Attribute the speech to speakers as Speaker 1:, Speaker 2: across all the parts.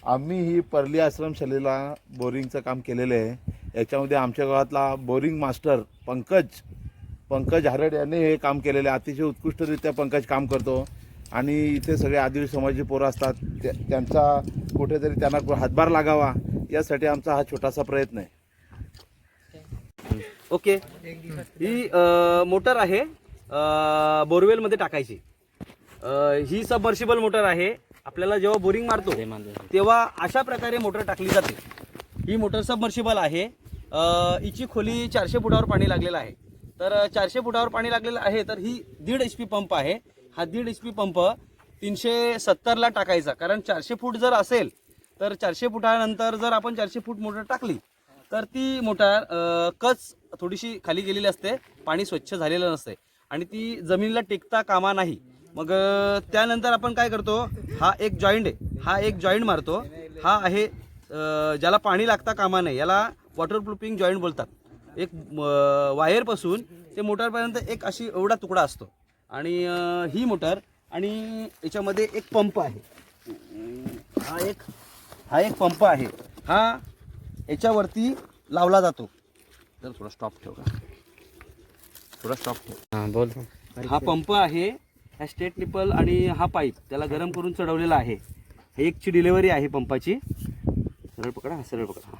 Speaker 1: आम्ही ही परली आश्रमशालेला बोरिंगचं काम केलेलं आहे। याच्यामध्ये आमच्या गावातला बोरिंग मास्टर पंकज हारड यांनी हे काम केलेलं आहे। अतिशय उत्कृष्टरित्या पंकज काम करतो आणि इथे सगळे आदिवासी समाजाची पोरं असतात, त्यांचा कुठेतरी त्यांना हातभार लागावा यासाठी आमचा हा छोटासा प्रयत्न आहे।
Speaker 2: ओके, ही मोटर आहे बोरवेलमध्ये टाकायची। ही सबमर्शिबल मोटर आहे। आपल्याला जेव्हा बोरिंग मारतो तेव्हा अशा प्रकारे मोटर टाकली जाते। ही मोटर सबमर्शिबल आहे। हिची खोली 400 फुटावर पाणी लागलेलं आहे। तर 400 फुटावर पाणी लागलेलं आहे, तर ही 1.5 HP पंप आहे। हा 1.5 HP पंप 370ला टाकायचा, कारण 400 फूट जर असेल तर 400 फुटानंतर जर आपण 400 फूट मोटर टाकली तर ती मोटर कच थोडीशी खाली गेलेली असते, पाणी स्वच्छ झालेलं नसते आणि ती जमिनीला टेकता कामा नाही। मग त्यानंतर आपण काय करतो, हा एक जॉईंट आहे, हा एक जॉईंट मारतो। हा आहे ज्याला पाणी लागता कामा नाही, याला वॉटरप्रूफिंग जॉईंट बोलतात। एक वायरपासून ते मोटरपर्यंत एक अशी एवढा तुकडा असतो आणि ही मोटर आणि याच्यामध्ये एक पंप आहे। हा एक पंप आहे, हा याच्यावरती लावला जातो। तर थोडा स्टॉप ठेव का, थोडा स्टॉप ठेव।
Speaker 3: हां बोल।
Speaker 2: हा पंप आहे, हा स्टेट निपल आणि हा पाईप त्याला गरम करून चढवलेला आहे। एकची डिलिव्हरी आहे पंपाची। सरळ पकडा, हा सरळ पकडा।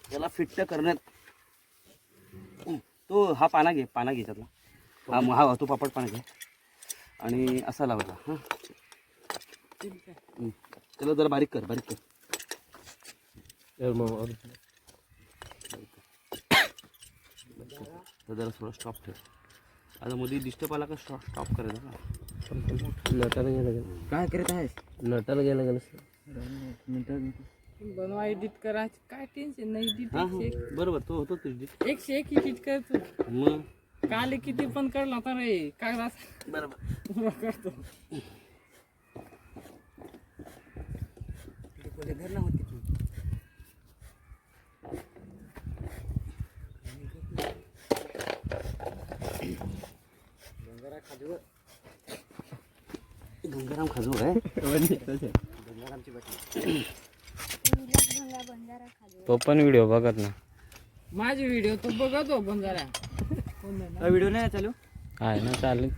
Speaker 2: त्याला फिट करण्यात तो हा पाना घे त्यातला, हा तो पापड पाना घे आणि असा लावायला। हां त्याला जरा बारीक कर तर जरा थोडा स्टॉप ठेव। आता मध्ये डिस्टर्ब आला का स्टॉप करायचा का?
Speaker 3: नटाला गेलं
Speaker 4: काय करत आहेस?
Speaker 3: नटाला गेलं
Speaker 4: बनवा एडिट करायचं काय टेन्शन नाही।
Speaker 2: हां
Speaker 4: एडिट
Speaker 2: बरोबर, तो होतो तुझी
Speaker 4: 101 एडिट करतो।
Speaker 2: मग
Speaker 4: काल किती पण काढला तर रे कागदात
Speaker 2: बरोबर
Speaker 4: करतो।
Speaker 2: गंगाराम खाजू आहे।
Speaker 3: पप्पन व्हिडिओ बघत ना,
Speaker 4: माझे व्हिडिओ तो बघतो पण जरा
Speaker 2: व्हिडिओ नाही चालू
Speaker 3: आहे ना चालेल।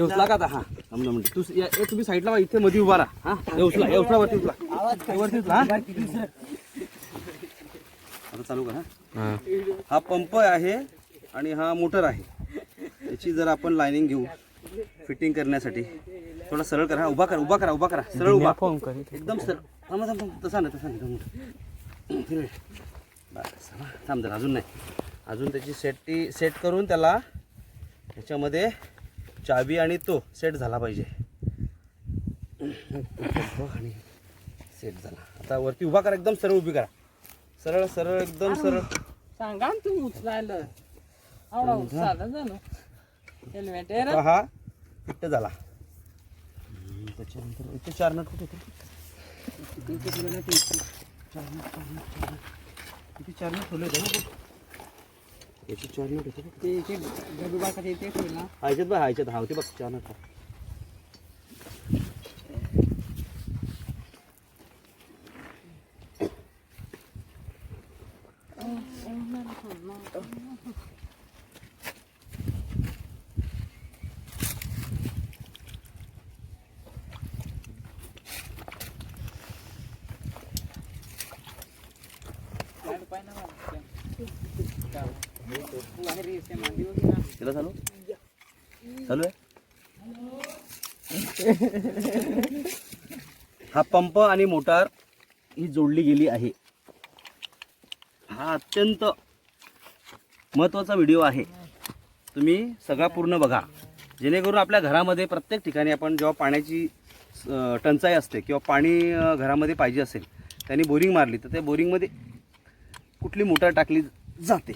Speaker 2: उचला का आता? हा म्हणजे तुम्ही साईडला वा, इथे मध्ये उभा राहा। हा उचला वरती उचला, वरती उचला। आता चालू करा।
Speaker 3: हां
Speaker 2: हा पंप आहे आणि हा मोटर आहे। याची जर आपण लाईनिंग घेऊ फिटिंग करण्यासाठी, थोडा सरळ करा। उभा करा सरळ उभा, एकदम सरळ। तसा नाही बस। थांब जरा, अजून नाही, अजून त्याची सेट करून त्याला याच्यामध्ये चाबी आणि तो सेट झाला पाहिजे। आणि सेट झाला। आता वरती उभा करा, एकदम सरळ उभी करा, सरळ एकदम सरळ।
Speaker 4: सांगा ना तुम्ही उचलायला आवडा उचलायला जाणं हेल्मेट आहे रे।
Speaker 2: हा फिट झाला। त्याच्यानंतर इथे 4 नट कुठे होते? इथे 4 नट ठेवले होते ना, याची 4 नट होते
Speaker 4: ते गडू बाकाचे ते ठेवलं ना।
Speaker 2: ह्याच्यात हा होते बघ 4 नट। त्याला चालू आहे। हा पंप आणि मोटार ही जोडली गेली आहे। हा अत्यंत महत्त्वाचा व्हिडिओ आहे, तुम्ही सगळा पूर्ण बघा, जेणेकरून आपल्या घरामध्ये प्रत्येक ठिकाणी आपण जेव्हा पाण्याची टंचाई असते किंवा पाणी घरामध्ये पाहिजे असेल, त्यांनी बोरिंग मारली तर त्या बोरिंगमध्ये कुठली मोटार टाकली जाते।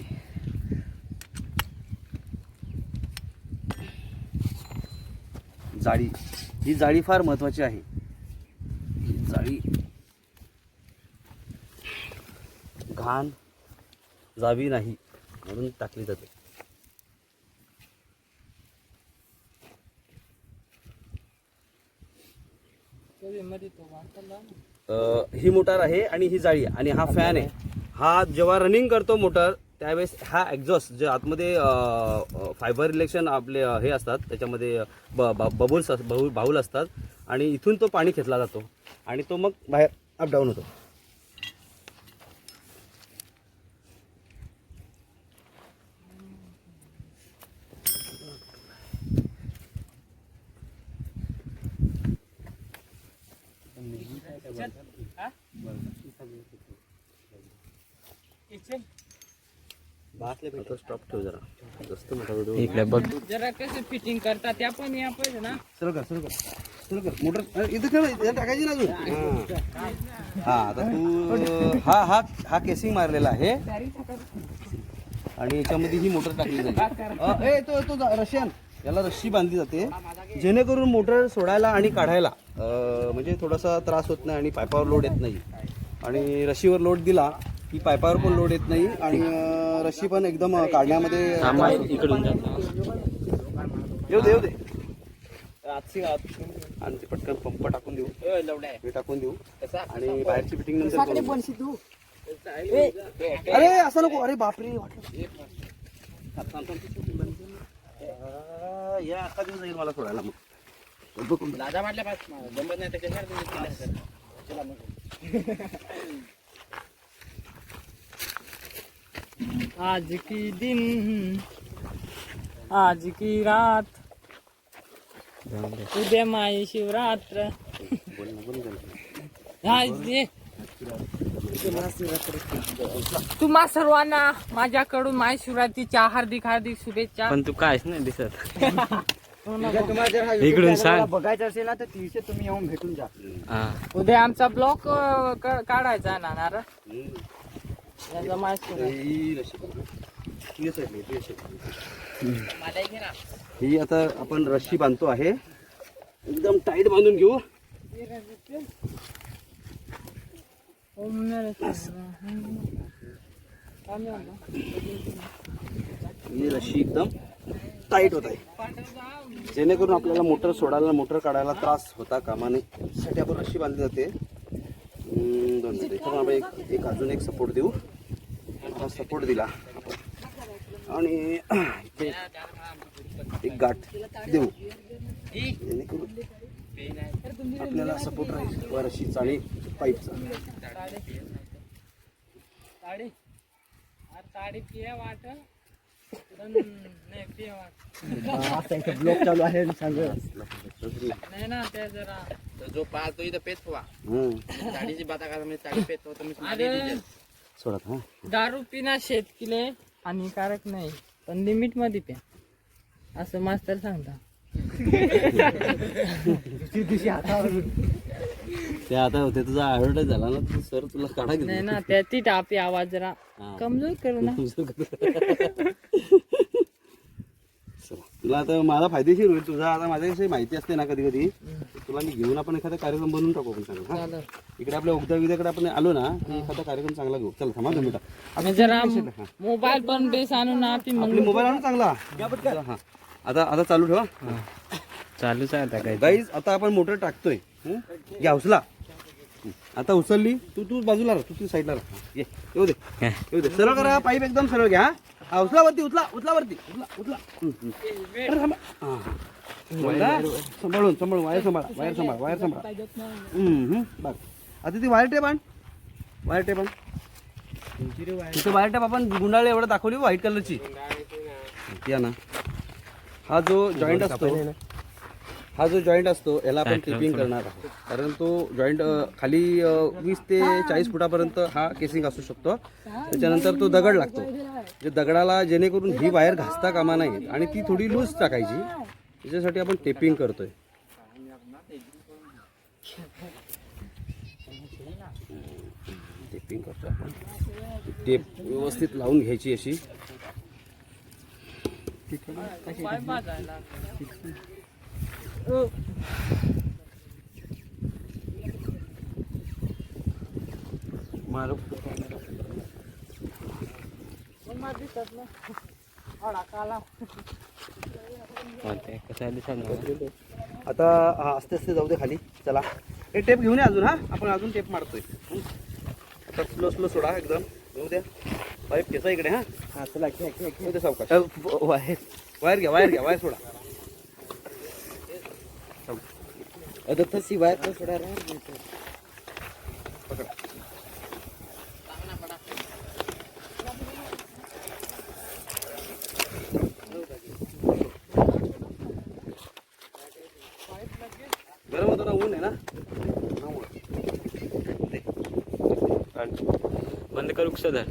Speaker 2: जाळी, ही जाळी फार महत्त्वाची आहे। ही जाळी घाण जावी नाही म्हणून टाकली जाते।
Speaker 4: मध्ये तो वाटला.
Speaker 2: ही मोटार आहे आणि ही जाळी आहे आणि हा फॅन आहे. हा जेव्हा रनिंग करतो मोटर त्यावेळेस हा एक्झॉस्ट जे आतमध्ये फायबर रिलेक्शन आपले हे असतात त्याच्यामध्ये बबुल्स बाहुल असतात आणि इथून तो पाणी खेचला जातो आणि तो मग बाहेर अपडाऊन होतो. स्टॉप ठेव जरा जास्त मोठा व्हिडिओ
Speaker 3: इकडे बघ.
Speaker 4: जरा कसं फिटिंग करतात त्या पण या पाहिजे ना.
Speaker 2: सुरू कर मोटर इथे ठेव इथे टाकायची ना अजून. हा आता तू हा केसिंग मारलेला आहे आणि याच्यामध्ये ही मोटर टाकली जाईल. तो रशियन याला रस्सी बांधली जाते जेणेकरून मोटर सोडायला आणि काढायला म्हणजे थोडासा त्रास होत नाही आणि पायपावर लोड येत नाही. आणि रशीवर लोड दिला की पायपावर पण लोड येत नाही आणि रशी पण एकदम काढण्यामध्ये
Speaker 3: इकडून
Speaker 2: येऊ दे आणि ते पटकन पंप टाकून देऊ हे टाकून देऊ आणि बाहेरची फिटिंग नंतर. अरे असं नको. अरे बापरे या अख्खा दिवस जाईल मला सोडायला मग.
Speaker 4: आज की दिन आज की रात उद्या माई शिवरात्र. तुम्हा सर्वांना माझ्याकडून माई शिवरात्रीच्या हार्दिक हार्दिक शुभेच्छा.
Speaker 3: पण तू कायच नाही दिसत. इकडून सांग.
Speaker 5: बघायचं असेल ना तर 30 तुम्ही येऊन भेटून जा.
Speaker 3: हा
Speaker 4: उद्या आमचा ब्लॉक काढायचा ना नार याचा माई
Speaker 2: ही आता आपण रस्सी बांधतो आहे एकदम टाईट बांधून घेऊ. ही रस्सी एकदम टाईट होत आहे जेणेकरून आपल्याला मोटर सोडायला मोटर काढायला त्रास होता कामा नये त्यासाठी आपण रस्सी बांधली जाते. दोन त्याच्यावर आपण एक अजून एक सपोर्ट देऊ. हा सपोर्ट दिला आणि इथे एक गाठ देऊ जेणेकरून आपल्याला सपोर्ट राहील व रस्सीचा आणि पाईपचा.
Speaker 5: ब्लॉक चालू आहे सांग.
Speaker 4: नाही ना त्या जरा
Speaker 5: जो पाहतो इथं पेट व्हा गाडीची बाता करा म्हणजे चाळी पेट होतं मी
Speaker 4: अरे
Speaker 2: सोडत. हा
Speaker 4: दारू पिणं शेतकीले हानिकारक नाही पण लिमिट मध्ये प्या असं मास्तर सांगता.
Speaker 2: ते आता होते तुझा ॲडव्हर्टाईज झाला ना तू सर तुला काढा
Speaker 4: नाही ना त्या ती टापी आवाज जरा कमजोर करू ना.
Speaker 2: तुला आता माझा फायदेशीर होईल तुझा. आता माझ्याविषयी माहिती असते ना कधी कधी तुला मी घेऊन आपण एखादा कार्यक्रम बनवून टाकू आपण चांगला.
Speaker 4: चालेल.
Speaker 2: इकडे आपल्या उगदा विद्याकडे आपण आलो ना की एखादा कार्यक्रम चांगला घेऊ. चल थांबा तुम्ही
Speaker 4: आणि जरा मोबाईल पण बेस आणून ना ती मग
Speaker 2: आपली मोबाईल आणू चांगला. हा आता चालू ठेवा.
Speaker 3: चालूच आहे आता काय.
Speaker 2: गाईज आता आपण मोटर टाकतोय. घ्या उचला. आता उचलली तू बाजूला राहा. तू साईडला राहा. ये येऊ दे सरळ करा. पाईप एकदम सरळ घ्या. हा उचला वरती उचला वरती उचला. अरे थांबा. सांभाळून वायर सांभाळा. बघ आता ती वायर टेप आण. तिथं वायर टेप आपण गुंडाळे एवढं दाखवली व्हाईट कलरची. या ना. हा जो जॉईंट असतो याला आपण टेपिंग करणार आहोत कारण तो जॉईंट खाली 20 ते 40 फुटापर्यंत हा केसिंग असू शकतो. त्याच्यानंतर तो दगड लागतो जे दगडाला जेणेकरून ही वायर घासता कामा नाही आणि ती थोडी लूज टाकायची. त्याच्यासाठी आपण टेपिंग करतोय. आपण टेप व्यवस्थित लावून घ्यायची अशी. मारो आता आस्ते आस्ते जाऊ दे खाली. चला हे टेप घेऊन या अजून. हा आपण अजून टेप मारतोय. आता स्लो स्लो सोडा एकदम. घेऊ द्या पाईप घ्यायचा इकडे. हा चला घ्या सावकाश. वायर घ्या वायर सोडा.
Speaker 5: आता तशी वायर तर सोडा रे.
Speaker 2: पकडा. गरम होतो ना, ऊन आहे ना.
Speaker 3: बंद करू कसं धर.